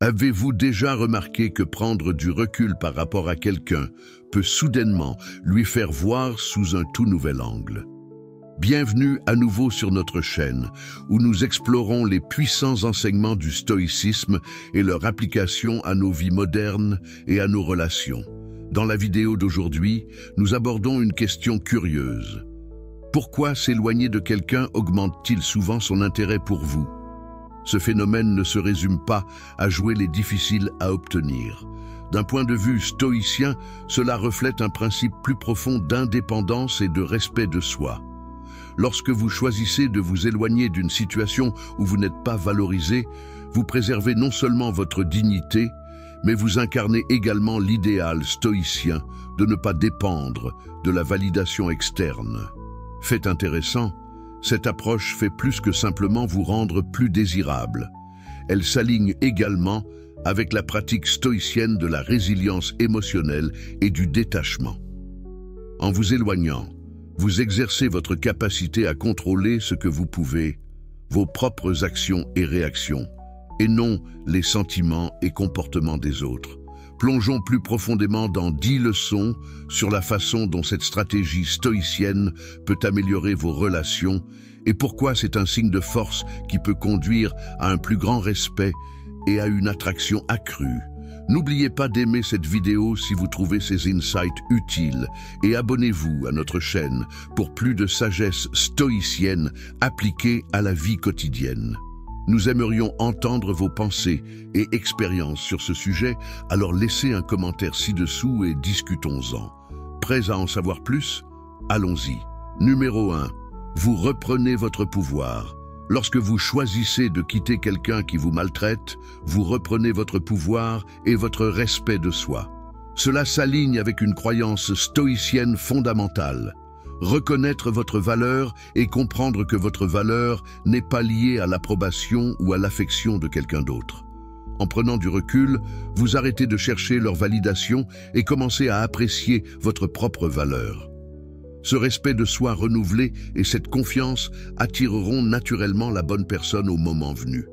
Avez-vous déjà remarqué que prendre du recul par rapport à quelqu'un peut soudainement lui faire voir sous un tout nouvel angle? Bienvenue à nouveau sur notre chaîne, où nous explorons les puissants enseignements du stoïcisme et leur application à nos vies modernes et à nos relations. Dans la vidéo d'aujourd'hui, nous abordons une question curieuse. Pourquoi s'éloigner de quelqu'un augmente-t-il souvent son intérêt pour vous? Ce phénomène ne se résume pas à jouer les difficiles à obtenir. D'un point de vue stoïcien, cela reflète un principe plus profond d'indépendance et de respect de soi. Lorsque vous choisissez de vous éloigner d'une situation où vous n'êtes pas valorisé, vous préservez non seulement votre dignité, mais vous incarnez également l'idéal stoïcien de ne pas dépendre de la validation externe. Fait intéressant, cette approche fait plus que simplement vous rendre plus désirable. Elle s'aligne également avec la pratique stoïcienne de la résilience émotionnelle et du détachement. En vous éloignant, vous exercez votre capacité à contrôler ce que vous pouvez, vos propres actions et réactions, et non les sentiments et comportements des autres. Plongeons plus profondément dans 10 leçons sur la façon dont cette stratégie stoïcienne peut améliorer vos relations et pourquoi c'est un signe de force qui peut conduire à un plus grand respect et à une attraction accrue. N'oubliez pas d'aimer cette vidéo si vous trouvez ces insights utiles et abonnez-vous à notre chaîne pour plus de sagesse stoïcienne appliquée à la vie quotidienne. Nous aimerions entendre vos pensées et expériences sur ce sujet, alors laissez un commentaire ci-dessous et discutons-en. Prêts à en savoir plus? Allons-y. Numéro 1. Vous reprenez votre pouvoir. Lorsque vous choisissez de quitter quelqu'un qui vous maltraite, vous reprenez votre pouvoir et votre respect de soi. Cela s'aligne avec une croyance stoïcienne fondamentale. Reconnaître votre valeur et comprendre que votre valeur n'est pas liée à l'approbation ou à l'affection de quelqu'un d'autre. En prenant du recul, vous arrêtez de chercher leur validation et commencez à apprécier votre propre valeur. Ce respect de soi renouvelé et cette confiance attireront naturellement la bonne personne au moment venu.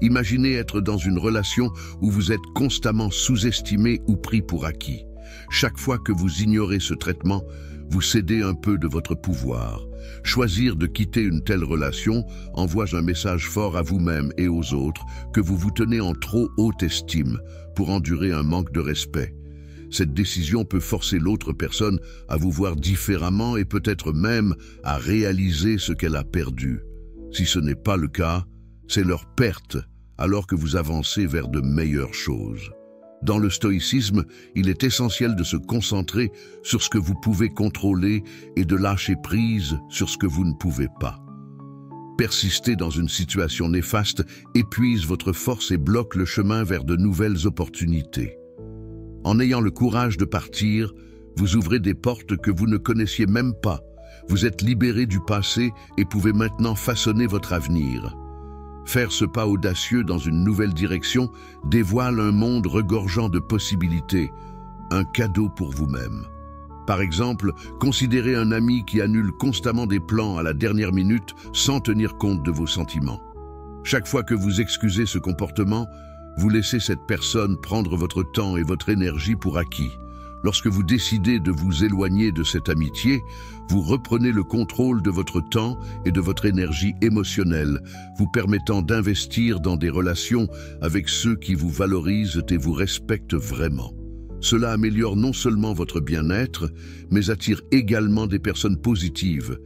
Imaginez être dans une relation où vous êtes constamment sous-estimé ou pris pour acquis. Chaque fois que vous ignorez ce traitement, vous cédez un peu de votre pouvoir. Choisir de quitter une telle relation envoie un message fort à vous-même et aux autres que vous vous tenez en trop haute estime pour endurer un manque de respect. Cette décision peut forcer l'autre personne à vous voir différemment et peut-être même à réaliser ce qu'elle a perdu. Si ce n'est pas le cas, c'est leur perte alors que vous avancez vers de meilleures choses. Dans le stoïcisme, il est essentiel de se concentrer sur ce que vous pouvez contrôler et de lâcher prise sur ce que vous ne pouvez pas. Persister dans une situation néfaste épuise votre force et bloque le chemin vers de nouvelles opportunités. En ayant le courage de partir, vous ouvrez des portes que vous ne connaissiez même pas. Vous êtes libéré du passé et pouvez maintenant façonner votre avenir. Faire ce pas audacieux dans une nouvelle direction dévoile un monde regorgeant de possibilités, un cadeau pour vous-même. Par exemple, considérez un ami qui annule constamment des plans à la dernière minute sans tenir compte de vos sentiments. Chaque fois que vous excusez ce comportement, vous laissez cette personne prendre votre temps et votre énergie pour acquis. Lorsque vous décidez de vous éloigner de cette amitié, vous reprenez le contrôle de votre temps et de votre énergie émotionnelle, vous permettant d'investir dans des relations avec ceux qui vous valorisent et vous respectent vraiment. Cela améliore non seulement votre bien-être, mais attire également des personnes positives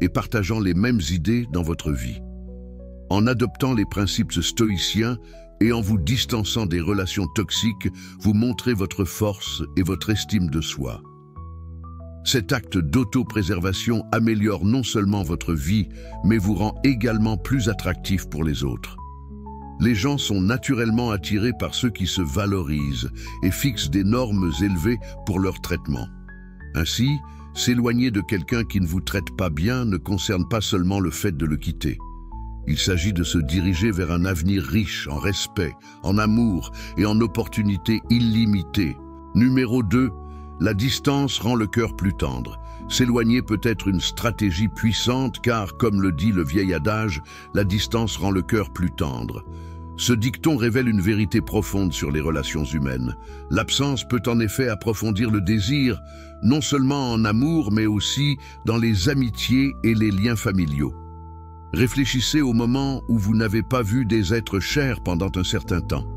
et partageant les mêmes idées dans votre vie. En adoptant les principes stoïciens, et en vous distançant des relations toxiques, vous montrez votre force et votre estime de soi. Cet acte d'auto-préservation améliore non seulement votre vie, mais vous rend également plus attractif pour les autres. Les gens sont naturellement attirés par ceux qui se valorisent et fixent des normes élevées pour leur traitement. Ainsi, s'éloigner de quelqu'un qui ne vous traite pas bien ne concerne pas seulement le fait de le quitter. Il s'agit de se diriger vers un avenir riche en respect, en amour et en opportunités illimitées. Numéro 2. La distance rend le cœur plus tendre. S'éloigner peut être une stratégie puissante car, comme le dit le vieil adage, la distance rend le cœur plus tendre. Ce dicton révèle une vérité profonde sur les relations humaines. L'absence peut en effet approfondir le désir, non seulement en amour, mais aussi dans les amitiés et les liens familiaux. Réfléchissez au moment où vous n'avez pas vu des êtres chers pendant un certain temps.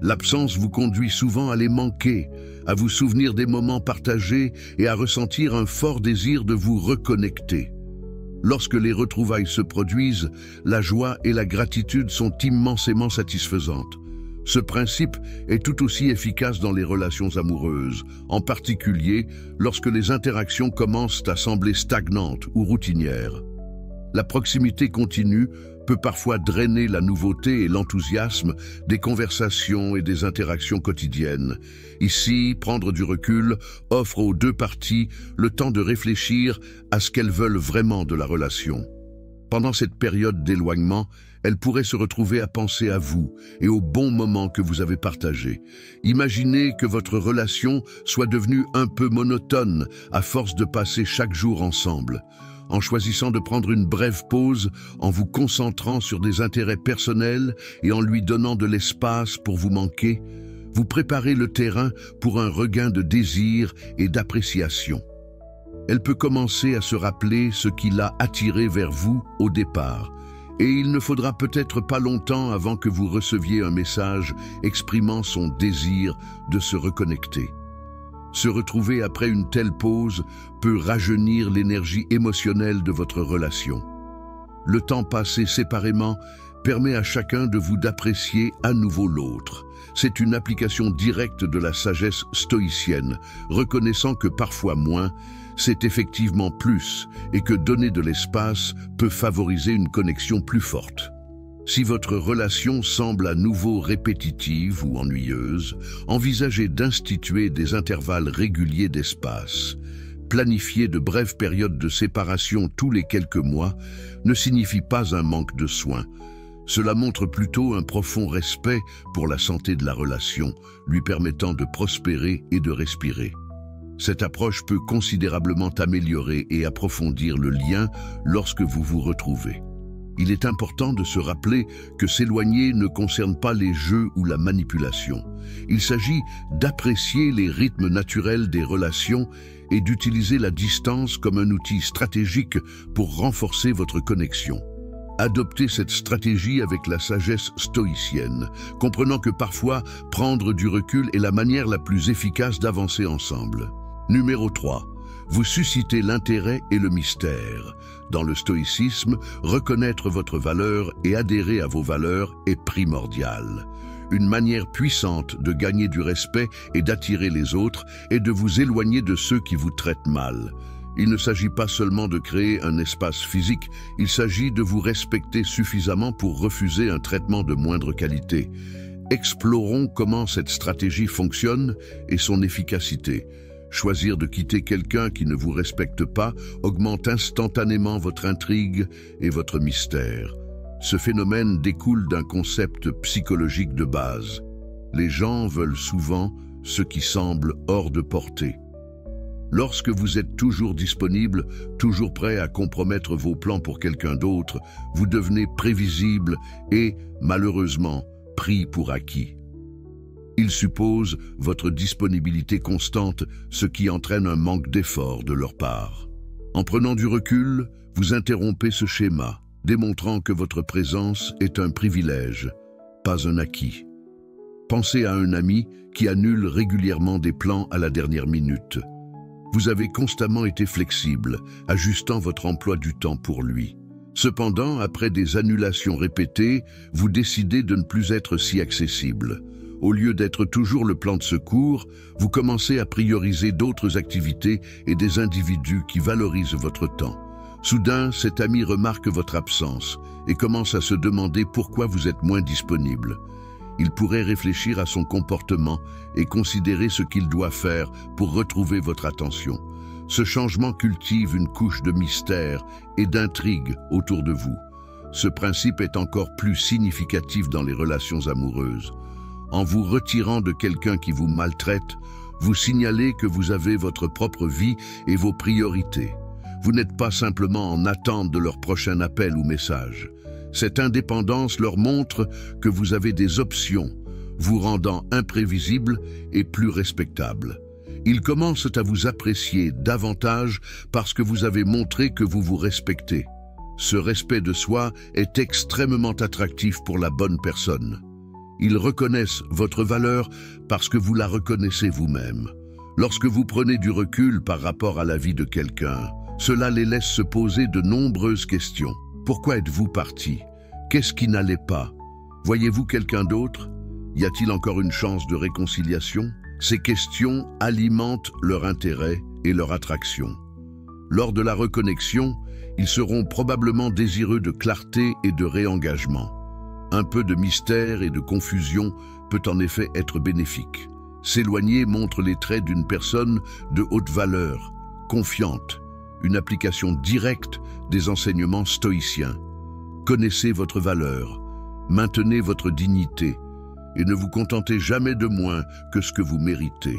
L'absence vous conduit souvent à les manquer, à vous souvenir des moments partagés et à ressentir un fort désir de vous reconnecter. Lorsque les retrouvailles se produisent, la joie et la gratitude sont immensément satisfaisantes. Ce principe est tout aussi efficace dans les relations amoureuses, en particulier lorsque les interactions commencent à sembler stagnantes ou routinières. La proximité continue peut parfois drainer la nouveauté et l'enthousiasme des conversations et des interactions quotidiennes. Ici, prendre du recul offre aux deux parties le temps de réfléchir à ce qu'elles veulent vraiment de la relation. Pendant cette période d'éloignement, elles pourraient se retrouver à penser à vous et aux bons moments que vous avez partagés. Imaginez que votre relation soit devenue un peu monotone à force de passer chaque jour ensemble. En choisissant de prendre une brève pause, en vous concentrant sur des intérêts personnels et en lui donnant de l'espace pour vous manquer, vous préparez le terrain pour un regain de désir et d'appréciation. Elle peut commencer à se rappeler ce qui l'a attiré vers vous au départ, et il ne faudra peut-être pas longtemps avant que vous receviez un message exprimant son désir de se reconnecter. Se retrouver après une telle pause peut rajeunir l'énergie émotionnelle de votre relation. Le temps passé séparément permet à chacun de vous d'apprécier à nouveau l'autre. C'est une application directe de la sagesse stoïcienne, reconnaissant que parfois moins, c'est effectivement plus, et que donner de l'espace peut favoriser une connexion plus forte. Si votre relation semble à nouveau répétitive ou ennuyeuse, envisagez d'instituer des intervalles réguliers d'espace. Planifier de brèves périodes de séparation tous les quelques mois ne signifie pas un manque de soins. Cela montre plutôt un profond respect pour la santé de la relation, lui permettant de prospérer et de respirer. Cette approche peut considérablement améliorer et approfondir le lien lorsque vous vous retrouvez. Il est important de se rappeler que s'éloigner ne concerne pas les jeux ou la manipulation. Il s'agit d'apprécier les rythmes naturels des relations et d'utiliser la distance comme un outil stratégique pour renforcer votre connexion. Adoptez cette stratégie avec la sagesse stoïcienne, comprenant que parfois, prendre du recul est la manière la plus efficace d'avancer ensemble. Numéro 3. Vous suscitez l'intérêt et le mystère. Dans le stoïcisme, reconnaître votre valeur et adhérer à vos valeurs est primordial. Une manière puissante de gagner du respect et d'attirer les autres est de vous éloigner de ceux qui vous traitent mal. Il ne s'agit pas seulement de créer un espace physique, il s'agit de vous respecter suffisamment pour refuser un traitement de moindre qualité. Explorons comment cette stratégie fonctionne et son efficacité. Choisir de quitter quelqu'un qui ne vous respecte pas augmente instantanément votre intrigue et votre mystère. Ce phénomène découle d'un concept psychologique de base. Les gens veulent souvent ce qui semble hors de portée. Lorsque vous êtes toujours disponible, toujours prêt à compromettre vos plans pour quelqu'un d'autre, vous devenez prévisible et, malheureusement, pris pour acquis. Il suppose votre disponibilité constante, ce qui entraîne un manque d'effort de leur part. En prenant du recul, vous interrompez ce schéma, démontrant que votre présence est un privilège, pas un acquis. Pensez à un ami qui annule régulièrement des plans à la dernière minute. Vous avez constamment été flexible, ajustant votre emploi du temps pour lui. Cependant, après des annulations répétées, vous décidez de ne plus être si accessible. Au lieu d'être toujours le plan de secours, vous commencez à prioriser d'autres activités et des individus qui valorisent votre temps. Soudain, cet ami remarque votre absence et commence à se demander pourquoi vous êtes moins disponible. Il pourrait réfléchir à son comportement et considérer ce qu'il doit faire pour retrouver votre attention. Ce changement cultive une couche de mystère et d'intrigue autour de vous. Ce principe est encore plus significatif dans les relations amoureuses. En vous retirant de quelqu'un qui vous maltraite, vous signalez que vous avez votre propre vie et vos priorités. Vous n'êtes pas simplement en attente de leur prochain appel ou message. Cette indépendance leur montre que vous avez des options, vous rendant imprévisible et plus respectable. Ils commencent à vous apprécier davantage parce que vous avez montré que vous vous respectez. Ce respect de soi est extrêmement attractif pour la bonne personne. Ils reconnaissent votre valeur parce que vous la reconnaissez vous-même. Lorsque vous prenez du recul par rapport à la vie de quelqu'un, cela les laisse se poser de nombreuses questions. Pourquoi êtes-vous parti? Qu'est-ce qui n'allait pas? Voyez-vous quelqu'un d'autre? Y a-t-il encore une chance de réconciliation? Ces questions alimentent leur intérêt et leur attraction. Lors de la reconnexion, ils seront probablement désireux de clarté et de réengagement. Un peu de mystère et de confusion peut en effet être bénéfique. S'éloigner montre les traits d'une personne de haute valeur, confiante, une application directe des enseignements stoïciens. Connaissez votre valeur, maintenez votre dignité et ne vous contentez jamais de moins que ce que vous méritez.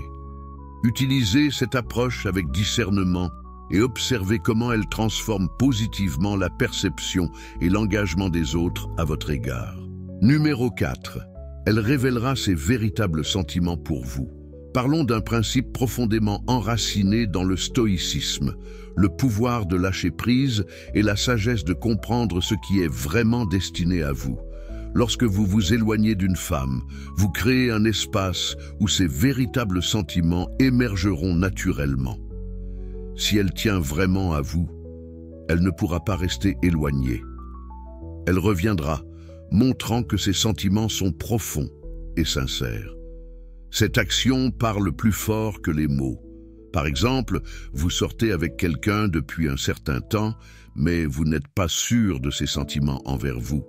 Utilisez cette approche avec discernement et observez comment elle transforme positivement la perception et l'engagement des autres à votre égard. Numéro 4. Elle révélera ses véritables sentiments pour vous. Parlons d'un principe profondément enraciné dans le stoïcisme, le pouvoir de lâcher prise et la sagesse de comprendre ce qui est vraiment destiné à vous. Lorsque vous vous éloignez d'une femme, vous créez un espace où ses véritables sentiments émergeront naturellement. Si elle tient vraiment à vous, elle ne pourra pas rester éloignée. Elle reviendra, montrant que ses sentiments sont profonds et sincères. Cette action parle plus fort que les mots. Par exemple, vous sortez avec quelqu'un depuis un certain temps, mais vous n'êtes pas sûr de ses sentiments envers vous.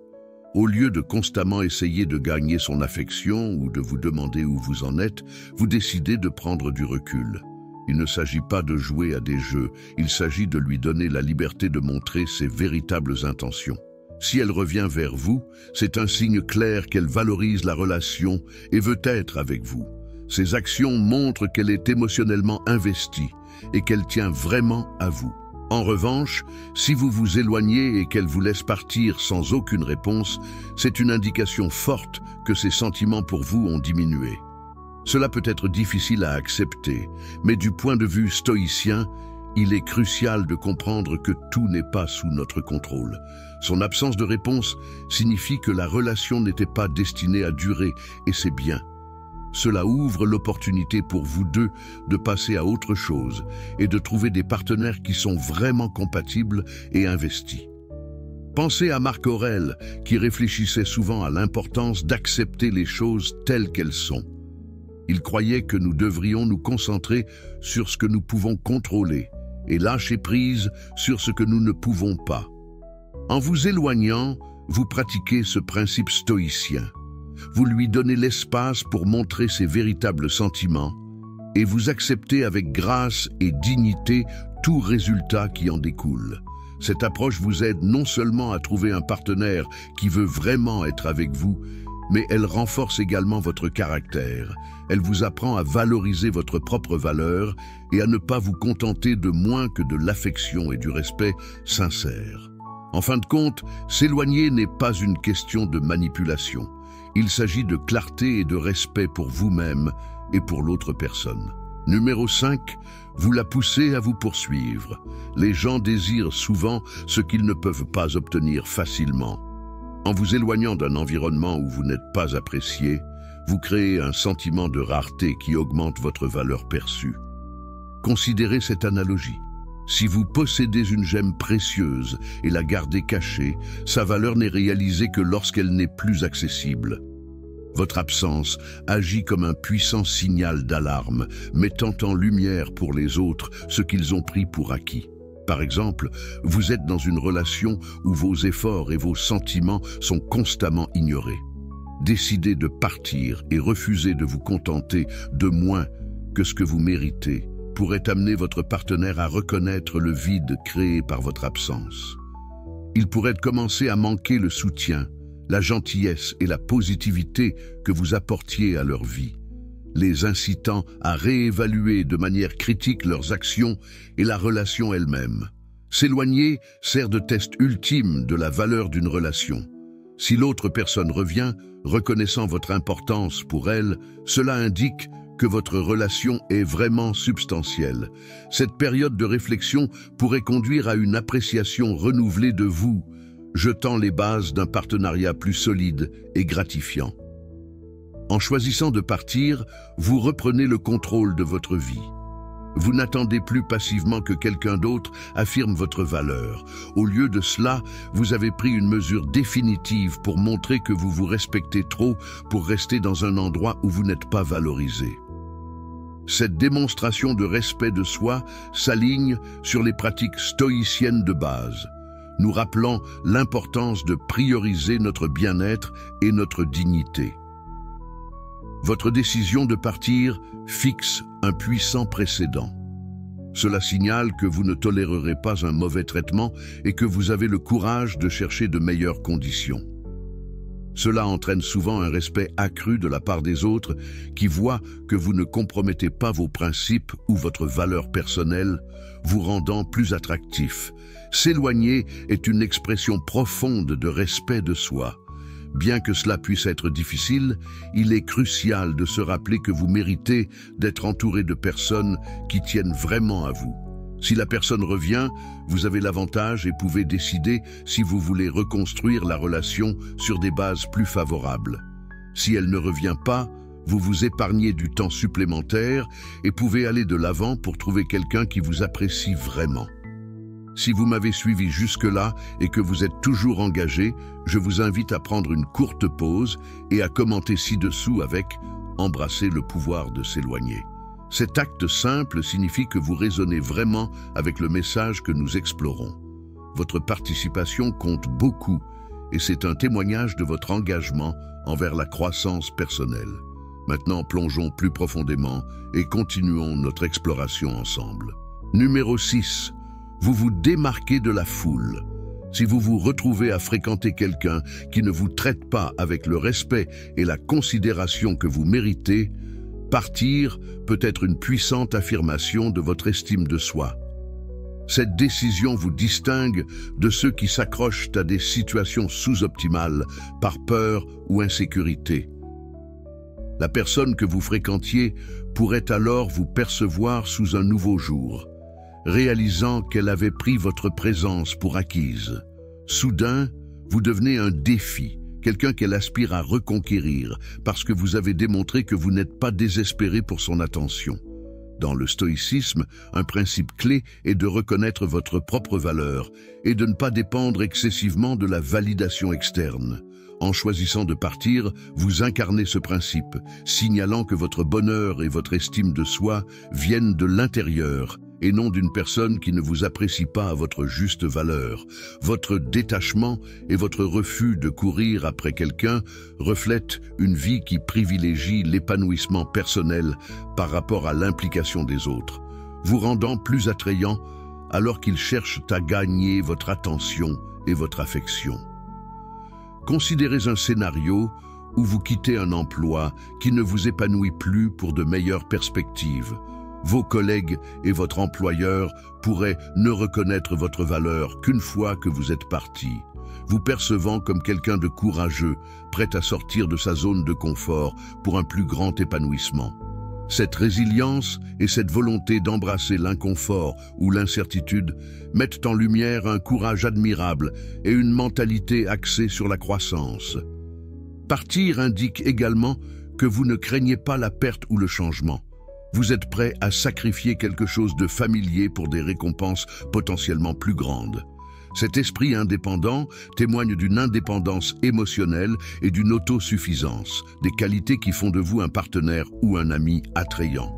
Au lieu de constamment essayer de gagner son affection ou de vous demander où vous en êtes, vous décidez de prendre du recul. Il ne s'agit pas de jouer à des jeux, il s'agit de lui donner la liberté de montrer ses véritables intentions. Si elle revient vers vous, c'est un signe clair qu'elle valorise la relation et veut être avec vous. Ses actions montrent qu'elle est émotionnellement investie et qu'elle tient vraiment à vous. En revanche, si vous vous éloignez et qu'elle vous laisse partir sans aucune réponse, c'est une indication forte que ses sentiments pour vous ont diminué. Cela peut être difficile à accepter, mais du point de vue stoïcien, il est crucial de comprendre que tout n'est pas sous notre contrôle. Son absence de réponse signifie que la relation n'était pas destinée à durer, et c'est bien. Cela ouvre l'opportunité pour vous deux de passer à autre chose et de trouver des partenaires qui sont vraiment compatibles et investis. Pensez à Marc Aurèle, qui réfléchissait souvent à l'importance d'accepter les choses telles qu'elles sont. Il croyait que nous devrions nous concentrer sur ce que nous pouvons contrôler et lâcher prise sur ce que nous ne pouvons pas. En vous éloignant, vous pratiquez ce principe stoïcien. Vous lui donnez l'espace pour montrer ses véritables sentiments et vous acceptez avec grâce et dignité tout résultat qui en découle. Cette approche vous aide non seulement à trouver un partenaire qui veut vraiment être avec vous, mais elle renforce également votre caractère. Elle vous apprend à valoriser votre propre valeur et à ne pas vous contenter de moins que de l'affection et du respect sincère. En fin de compte, s'éloigner n'est pas une question de manipulation. Il s'agit de clarté et de respect pour vous-même et pour l'autre personne. Numéro 5, vous la poussez à vous poursuivre. Les gens désirent souvent ce qu'ils ne peuvent pas obtenir facilement. En vous éloignant d'un environnement où vous n'êtes pas apprécié, vous créez un sentiment de rareté qui augmente votre valeur perçue. Considérez cette analogie. Si vous possédez une gemme précieuse et la gardez cachée, sa valeur n'est réalisée que lorsqu'elle n'est plus accessible. Votre absence agit comme un puissant signal d'alarme, mettant en lumière pour les autres ce qu'ils ont pris pour acquis. Par exemple, vous êtes dans une relation où vos efforts et vos sentiments sont constamment ignorés. Décidez de partir et refusez de vous contenter de moins que ce que vous méritez pourrait amener votre partenaire à reconnaître le vide créé par votre absence. Il pourrait commencer à manquer le soutien, la gentillesse et la positivité que vous apportiez à leur vie, les incitant à réévaluer de manière critique leurs actions et la relation elle-même. S'éloigner sert de test ultime de la valeur d'une relation. Si l'autre personne revient, reconnaissant votre importance pour elle, cela indique que votre relation est vraiment substantielle. Cette période de réflexion pourrait conduire à une appréciation renouvelée de vous, jetant les bases d'un partenariat plus solide et gratifiant. En choisissant de partir, vous reprenez le contrôle de votre vie. Vous n'attendez plus passivement que quelqu'un d'autre affirme votre valeur. Au lieu de cela, vous avez pris une mesure définitive pour montrer que vous vous respectez trop pour rester dans un endroit où vous n'êtes pas valorisé. Cette démonstration de respect de soi s'aligne sur les pratiques stoïciennes de base, nous rappelant l'importance de prioriser notre bien-être et notre dignité. Votre décision de partir fixe un puissant précédent. Cela signale que vous ne tolérerez pas un mauvais traitement et que vous avez le courage de chercher de meilleures conditions. Cela entraîne souvent un respect accru de la part des autres qui voient que vous ne compromettez pas vos principes ou votre valeur personnelle, vous rendant plus attractif. S'éloigner est une expression profonde de respect de soi. Bien que cela puisse être difficile, il est crucial de se rappeler que vous méritez d'être entouré de personnes qui tiennent vraiment à vous. Si la personne revient, vous avez l'avantage et pouvez décider si vous voulez reconstruire la relation sur des bases plus favorables. Si elle ne revient pas, vous vous épargnez du temps supplémentaire et pouvez aller de l'avant pour trouver quelqu'un qui vous apprécie vraiment. Si vous m'avez suivi jusque-là et que vous êtes toujours engagé, je vous invite à prendre une courte pause et à commenter ci-dessous avec « Embrasser le pouvoir de s'éloigner ». Cet acte simple signifie que vous résonnez vraiment avec le message que nous explorons. Votre participation compte beaucoup et c'est un témoignage de votre engagement envers la croissance personnelle. Maintenant, plongeons plus profondément et continuons notre exploration ensemble. Numéro 6. Vous vous démarquez de la foule. Si vous vous retrouvez à fréquenter quelqu'un qui ne vous traite pas avec le respect et la considération que vous méritez, partir peut être une puissante affirmation de votre estime de soi. Cette décision vous distingue de ceux qui s'accrochent à des situations sous-optimales par peur ou insécurité. La personne que vous fréquentiez pourrait alors vous percevoir sous un nouveau jour, réalisant qu'elle avait pris votre présence pour acquise. Soudain, vous devenez un défi, quelqu'un qu'elle aspire à reconquérir, parce que vous avez démontré que vous n'êtes pas désespéré pour son attention. Dans le stoïcisme, un principe clé est de reconnaître votre propre valeur et de ne pas dépendre excessivement de la validation externe. En choisissant de partir, vous incarnez ce principe, signalant que votre bonheur et votre estime de soi viennent de l'intérieur et non d'une personne qui ne vous apprécie pas à votre juste valeur. Votre détachement et votre refus de courir après quelqu'un reflètent une vie qui privilégie l'épanouissement personnel par rapport à l'implication des autres, vous rendant plus attrayant alors qu'ils cherchent à gagner votre attention et votre affection. Considérez un scénario où vous quittez un emploi qui ne vous épanouit plus pour de meilleures perspectives. Vos collègues et votre employeur pourraient ne reconnaître votre valeur qu'une fois que vous êtes parti, vous percevant comme quelqu'un de courageux, prêt à sortir de sa zone de confort pour un plus grand épanouissement. Cette résilience et cette volonté d'embrasser l'inconfort ou l'incertitude mettent en lumière un courage admirable et une mentalité axée sur la croissance. Partir indique également que vous ne craignez pas la perte ou le changement. Vous êtes prêt à sacrifier quelque chose de familier pour des récompenses potentiellement plus grandes. Cet esprit indépendant témoigne d'une indépendance émotionnelle et d'une autosuffisance, des qualités qui font de vous un partenaire ou un ami attrayant.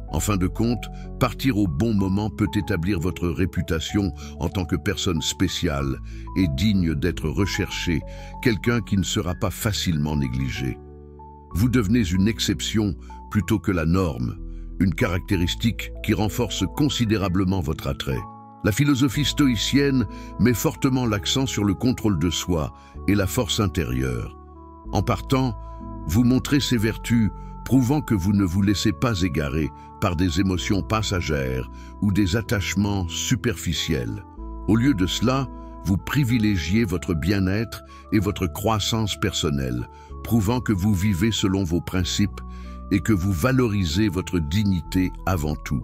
En fin de compte, partir au bon moment peut établir votre réputation en tant que personne spéciale et digne d'être recherchée, quelqu'un qui ne sera pas facilement négligé. Vous devenez une exception plutôt que la norme, une caractéristique qui renforce considérablement votre attrait. La philosophie stoïcienne met fortement l'accent sur le contrôle de soi et la force intérieure. En partant, vous montrez ces vertus, prouvant que vous ne vous laissez pas égarer par des émotions passagères ou des attachements superficiels. Au lieu de cela, vous privilégiez votre bien-être et votre croissance personnelle, prouvant que vous vivez selon vos principes et que vous valorisez votre dignité avant tout.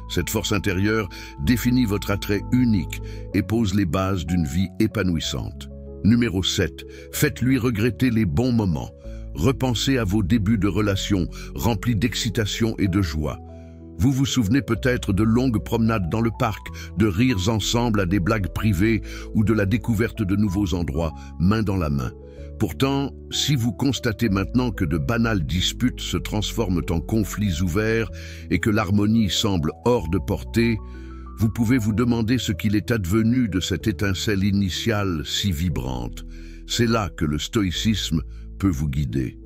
Cette force intérieure définit votre attrait unique et pose les bases d'une vie épanouissante. Numéro 7. Faites-lui regretter les bons moments. Repensez à vos débuts de relation remplis d'excitation et de joie. Vous vous souvenez peut-être de longues promenades dans le parc, de rires ensemble à des blagues privées ou de la découverte de nouveaux endroits, main dans la main. Pourtant, si vous constatez maintenant que de banales disputes se transforment en conflits ouverts et que l'harmonie semble hors de portée, vous pouvez vous demander ce qu'il est advenu de cette étincelle initiale si vibrante. C'est là que le stoïcisme peut vous guider.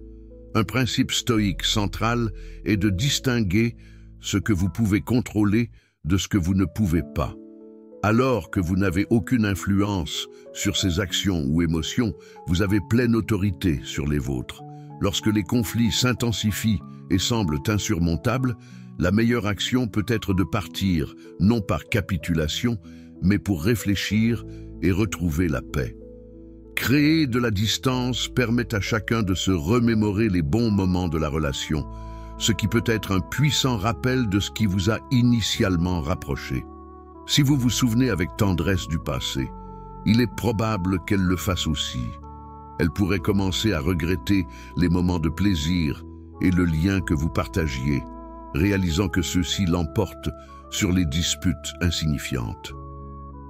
Un principe stoïque central est de distinguer ce que vous pouvez contrôler de ce que vous ne pouvez pas. Alors que vous n'avez aucune influence sur ces actions ou émotions, vous avez pleine autorité sur les vôtres. Lorsque les conflits s'intensifient et semblent insurmontables, la meilleure action peut être de partir, non par capitulation, mais pour réfléchir et retrouver la paix. Créer de la distance permet à chacun de se remémorer les bons moments de la relation, ce qui peut être un puissant rappel de ce qui vous a initialement rapproché. Si vous vous souvenez avec tendresse du passé, il est probable qu'elle le fasse aussi. Elle pourrait commencer à regretter les moments de plaisir et le lien que vous partagiez, réalisant que ceux-ci l'emportent sur les disputes insignifiantes.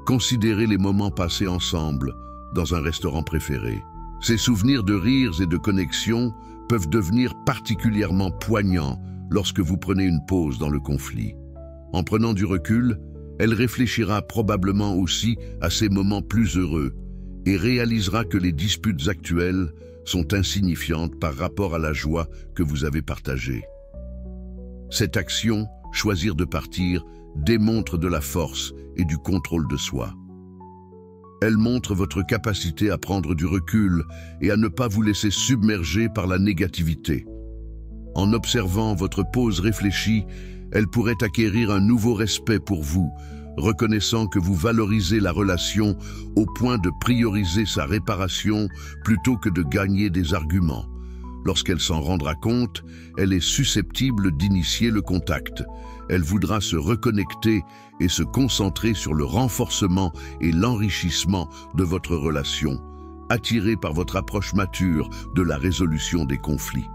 Considérez les moments passés ensemble dans un restaurant préféré. Ces souvenirs de rires et de connexions peuvent devenir particulièrement poignants lorsque vous prenez une pause dans le conflit. En prenant du recul, elle réfléchira probablement aussi à ces moments plus heureux et réalisera que les disputes actuelles sont insignifiantes par rapport à la joie que vous avez partagée. Cette action, choisir de partir, démontre de la force et du contrôle de soi. Elle montre votre capacité à prendre du recul et à ne pas vous laisser submerger par la négativité. En observant votre pause réfléchie, elle pourrait acquérir un nouveau respect pour vous, reconnaissant que vous valorisez la relation au point de prioriser sa réparation plutôt que de gagner des arguments. Lorsqu'elle s'en rendra compte, elle est susceptible d'initier le contact. Elle voudra se reconnecter et se concentrer sur le renforcement et l'enrichissement de votre relation, attirée par votre approche mature de la résolution des conflits.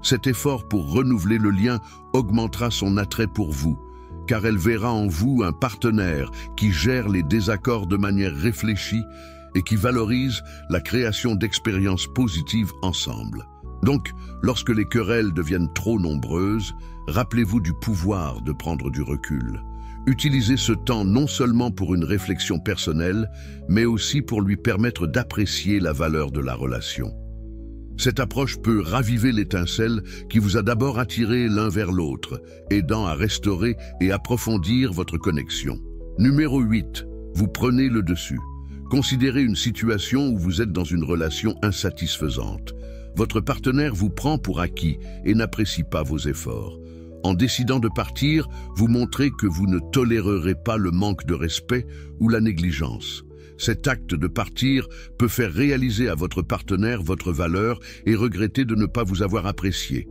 Cet effort pour renouveler le lien augmentera son attrait pour vous, car elle verra en vous un partenaire qui gère les désaccords de manière réfléchie et qui valorise la création d'expériences positives ensemble. Donc, lorsque les querelles deviennent trop nombreuses, rappelez-vous du pouvoir de prendre du recul. Utilisez ce temps non seulement pour une réflexion personnelle, mais aussi pour lui permettre d'apprécier la valeur de la relation. Cette approche peut raviver l'étincelle qui vous a d'abord attiré l'un vers l'autre, aidant à restaurer et approfondir votre connexion. Numéro 8. Vous prenez le dessus. Considérez une situation où vous êtes dans une relation insatisfaisante. Votre partenaire vous prend pour acquis et n'apprécie pas vos efforts. En décidant de partir, vous montrez que vous ne tolérerez pas le manque de respect ou la négligence. Cet acte de partir peut faire réaliser à votre partenaire votre valeur et regretter de ne pas vous avoir apprécié.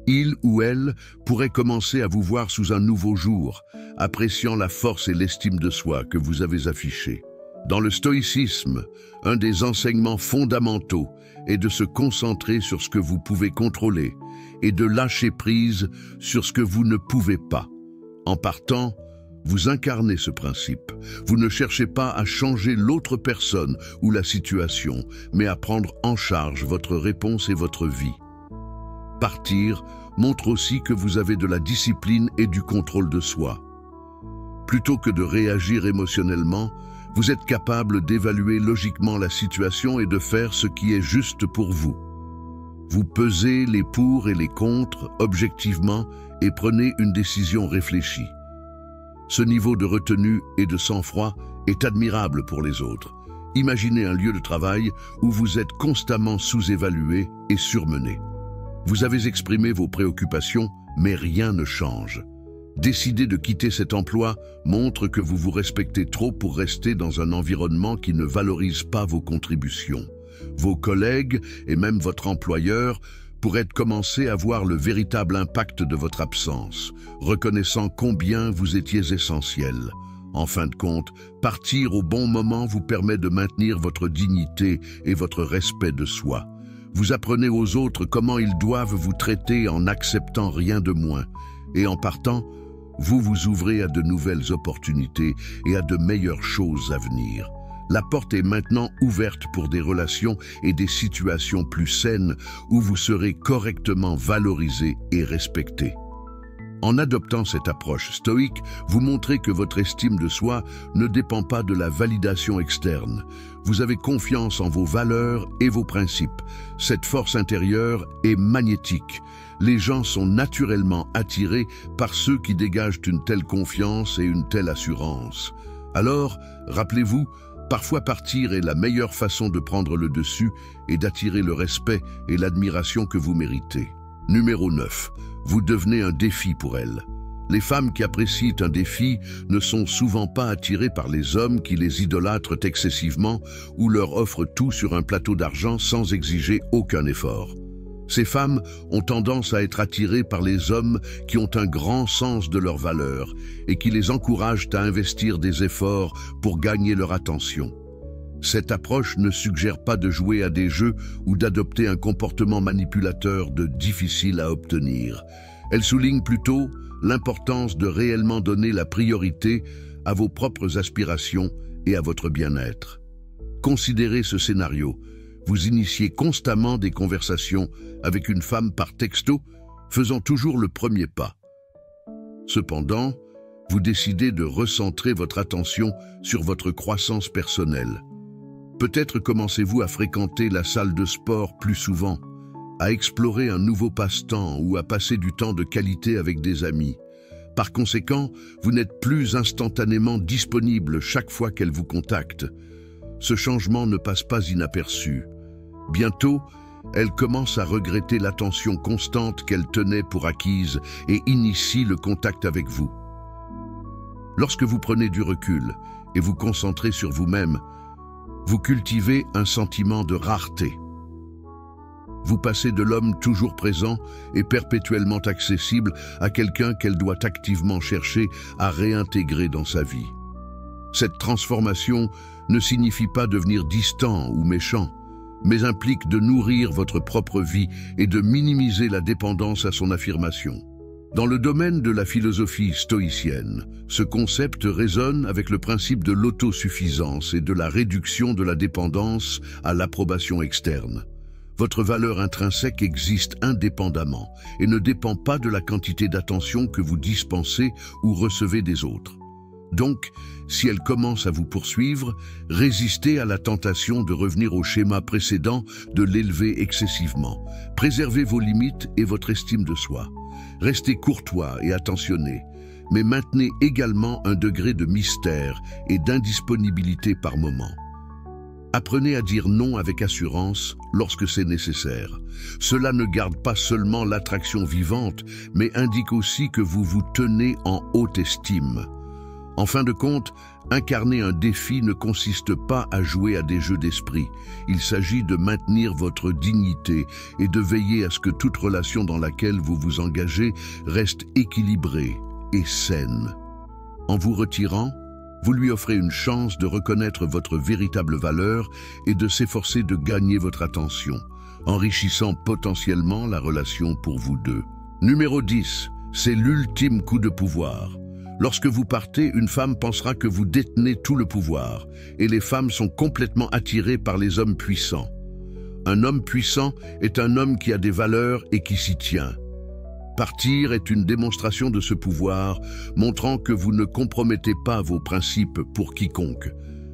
Il ou elle pourrait commencer à vous voir sous un nouveau jour, appréciant la force et l'estime de soi que vous avez affichées. Dans le stoïcisme, un des enseignements fondamentaux est de se concentrer sur ce que vous pouvez contrôler et de lâcher prise sur ce que vous ne pouvez pas. En partant, vous incarnez ce principe. Vous ne cherchez pas à changer l'autre personne ou la situation, mais à prendre en charge votre réponse et votre vie. Partir montre aussi que vous avez de la discipline et du contrôle de soi. Plutôt que de réagir émotionnellement, vous êtes capable d'évaluer logiquement la situation et de faire ce qui est juste pour vous. Vous pesez les pour et les contre objectivement et prenez une décision réfléchie. Ce niveau de retenue et de sang-froid est admirable pour les autres. Imaginez un lieu de travail où vous êtes constamment sous-évalué et surmené. Vous avez exprimé vos préoccupations, mais rien ne change. Décider de quitter cet emploi montre que vous vous respectez trop pour rester dans un environnement qui ne valorise pas vos contributions. Vos collègues et même votre employeur pourraient commencer à voir le véritable impact de votre absence, reconnaissant combien vous étiez essentiel. En fin de compte, partir au bon moment vous permet de maintenir votre dignité et votre respect de soi. Vous apprenez aux autres comment ils doivent vous traiter en n'acceptant rien de moins. Et en partant, vous vous ouvrez à de nouvelles opportunités et à de meilleures choses à venir. La porte est maintenant ouverte pour des relations et des situations plus saines où vous serez correctement valorisé et respecté. En adoptant cette approche stoïque, vous montrez que votre estime de soi ne dépend pas de la validation externe. Vous avez confiance en vos valeurs et vos principes. Cette force intérieure est magnétique. Les gens sont naturellement attirés par ceux qui dégagent une telle confiance et une telle assurance. Alors, rappelez-vous, parfois partir est la meilleure façon de prendre le dessus et d'attirer le respect et l'admiration que vous méritez. Numéro 9. Vous devenez un défi pour elles. Les femmes qui apprécient un défi ne sont souvent pas attirées par les hommes qui les idolâtrent excessivement ou leur offrent tout sur un plateau d'argent sans exiger aucun effort. Ces femmes ont tendance à être attirées par les hommes qui ont un grand sens de leurs valeurs et qui les encouragent à investir des efforts pour gagner leur attention. Cette approche ne suggère pas de jouer à des jeux ou d'adopter un comportement manipulateur difficile à obtenir. Elle souligne plutôt l'importance de réellement donner la priorité à vos propres aspirations et à votre bien-être. Considérez ce scénario. Vous initiez constamment des conversations avec une femme par texto, faisant toujours le premier pas. Cependant, vous décidez de recentrer votre attention sur votre croissance personnelle. Peut-être commencez-vous à fréquenter la salle de sport plus souvent, à explorer un nouveau passe-temps ou à passer du temps de qualité avec des amis. Par conséquent, vous n'êtes plus instantanément disponible chaque fois qu'elle vous contacte. Ce changement ne passe pas inaperçu. Bientôt, elle commence à regretter l'attention constante qu'elle tenait pour acquise et initie le contact avec vous. Lorsque vous prenez du recul et vous concentrez sur vous-même, vous cultivez un sentiment de rareté. Vous passez de l'homme toujours présent et perpétuellement accessible à quelqu'un qu'elle doit activement chercher à réintégrer dans sa vie. Cette transformation ne signifie pas devenir distant ou méchant, mais implique de nourrir votre propre vie et de minimiser la dépendance à son affirmation. Dans le domaine de la philosophie stoïcienne, ce concept résonne avec le principe de l'autosuffisance et de la réduction de la dépendance à l'approbation externe. Votre valeur intrinsèque existe indépendamment et ne dépend pas de la quantité d'attention que vous dispensez ou recevez des autres. Donc, si elle commence à vous poursuivre, résistez à la tentation de revenir au schéma précédent de l'élever excessivement. Préservez vos limites et votre estime de soi. Restez courtois et attentionné, mais maintenez également un degré de mystère et d'indisponibilité par moment. Apprenez à dire non avec assurance lorsque c'est nécessaire. Cela ne garde pas seulement l'attraction vivante, mais indique aussi que vous vous tenez en haute estime. En fin de compte, incarner un défi ne consiste pas à jouer à des jeux d'esprit. Il s'agit de maintenir votre dignité et de veiller à ce que toute relation dans laquelle vous vous engagez reste équilibrée et saine. En vous retirant, vous lui offrez une chance de reconnaître votre véritable valeur et de s'efforcer de gagner votre attention, enrichissant potentiellement la relation pour vous deux. Numéro 10, c'est l'ultime coup de pouvoir. Lorsque vous partez, une femme pensera que vous détenez tout le pouvoir, et les femmes sont complètement attirées par les hommes puissants. Un homme puissant est un homme qui a des valeurs et qui s'y tient. Partir est une démonstration de ce pouvoir, montrant que vous ne compromettez pas vos principes pour quiconque.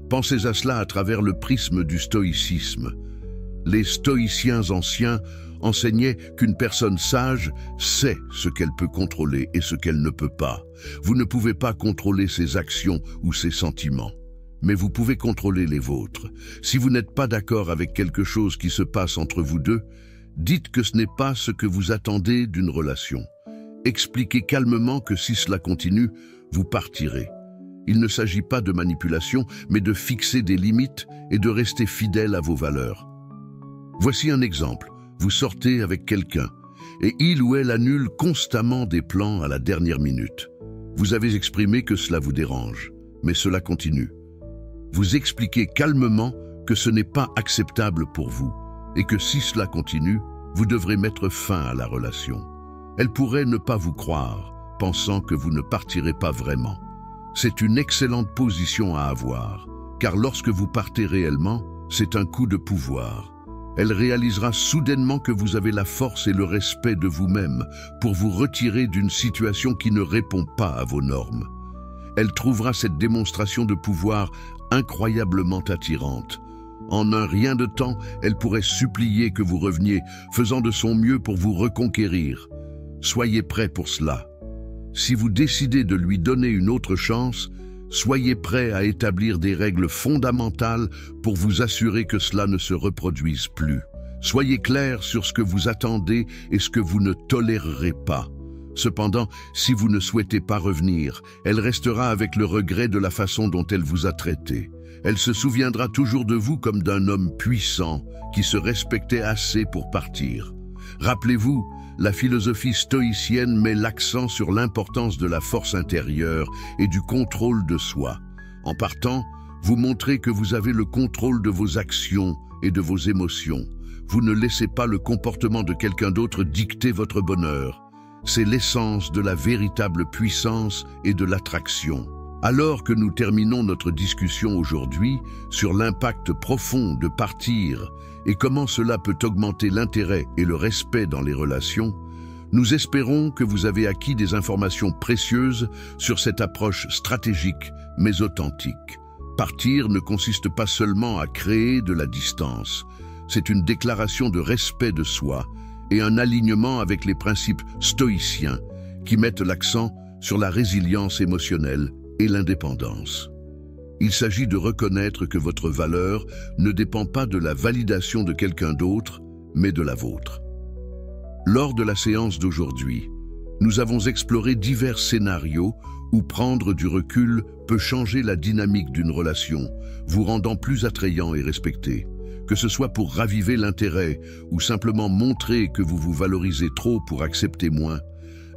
Pensez à cela à travers le prisme du stoïcisme. Les stoïciens anciens enseignaient qu'une personne sage sait ce qu'elle peut contrôler et ce qu'elle ne peut pas. Vous ne pouvez pas contrôler ses actions ou ses sentiments, mais vous pouvez contrôler les vôtres. Si vous n'êtes pas d'accord avec quelque chose qui se passe entre vous deux, dites que ce n'est pas ce que vous attendez d'une relation. Expliquez calmement que si cela continue, vous partirez. Il ne s'agit pas de manipulation, mais de fixer des limites et de rester fidèle à vos valeurs. Voici un exemple. Vous sortez avec quelqu'un et il ou elle annule constamment des plans à la dernière minute. Vous avez exprimé que cela vous dérange, mais cela continue. Vous expliquez calmement que ce n'est pas acceptable pour vous et que si cela continue, vous devrez mettre fin à la relation. Elle pourrait ne pas vous croire, pensant que vous ne partirez pas vraiment. C'est une excellente position à avoir, car lorsque vous partez réellement, c'est un coup de pouvoir. Elle réalisera soudainement que vous avez la force et le respect de vous-même pour vous retirer d'une situation qui ne répond pas à vos normes. Elle trouvera cette démonstration de pouvoir incroyablement attirante. En un rien de temps, elle pourrait supplier que vous reveniez, faisant de son mieux pour vous reconquérir. Soyez prêt pour cela. Si vous décidez de lui donner une autre chance, soyez prêt à établir des règles fondamentales pour vous assurer que cela ne se reproduise plus. Soyez clair sur ce que vous attendez et ce que vous ne tolérerez pas. Cependant, si vous ne souhaitez pas revenir, elle restera avec le regret de la façon dont elle vous a traité. Elle se souviendra toujours de vous comme d'un homme puissant qui se respectait assez pour partir. Rappelez-vous, la philosophie stoïcienne met l'accent sur l'importance de la force intérieure et du contrôle de soi. En partant, vous montrez que vous avez le contrôle de vos actions et de vos émotions. Vous ne laissez pas le comportement de quelqu'un d'autre dicter votre bonheur. C'est l'essence de la véritable puissance et de l'attraction. Alors que nous terminons notre discussion aujourd'hui sur l'impact profond de partir et comment cela peut augmenter l'intérêt et le respect dans les relations, nous espérons que vous avez acquis des informations précieuses sur cette approche stratégique mais authentique. Partir ne consiste pas seulement à créer de la distance, c'est une déclaration de respect de soi et un alignement avec les principes stoïciens qui mettent l'accent sur la résilience émotionnelle et l'indépendance. Il s'agit de reconnaître que votre valeur ne dépend pas de la validation de quelqu'un d'autre, mais de la vôtre. Lors de la séance d'aujourd'hui, nous avons exploré divers scénarios où prendre du recul peut changer la dynamique d'une relation, vous rendant plus attrayant et respecté. Que ce soit pour raviver l'intérêt ou simplement montrer que vous vous valorisez trop pour accepter moins,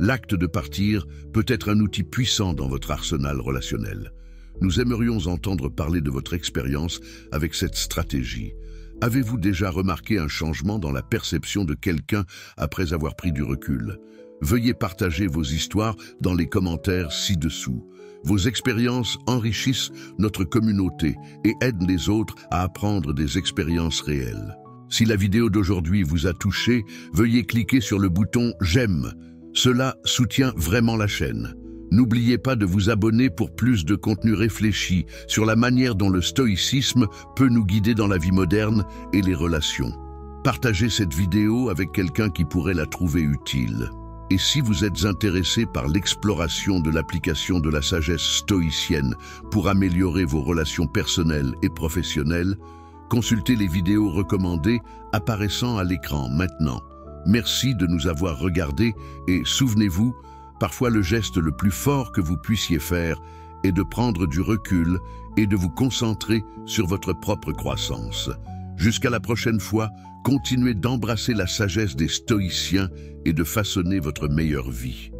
l'acte de partir peut être un outil puissant dans votre arsenal relationnel. Nous aimerions entendre parler de votre expérience avec cette stratégie. Avez-vous déjà remarqué un changement dans la perception de quelqu'un après avoir pris du recul? Veuillez partager vos histoires dans les commentaires ci-dessous. Vos expériences enrichissent notre communauté et aident les autres à apprendre des expériences réelles. Si la vidéo d'aujourd'hui vous a touché, veuillez cliquer sur le bouton « J'aime ». Cela soutient vraiment la chaîne. N'oubliez pas de vous abonner pour plus de contenu réfléchi sur la manière dont le stoïcisme peut nous guider dans la vie moderne et les relations. Partagez cette vidéo avec quelqu'un qui pourrait la trouver utile. Et si vous êtes intéressé par l'exploration de l'application de la sagesse stoïcienne pour améliorer vos relations personnelles et professionnelles, consultez les vidéos recommandées apparaissant à l'écran maintenant. Merci de nous avoir regardés et souvenez-vous, parfois le geste le plus fort que vous puissiez faire est de prendre du recul et de vous concentrer sur votre propre croissance. Jusqu'à la prochaine fois, continuez d'embrasser la sagesse des stoïciens et de façonner votre meilleure vie.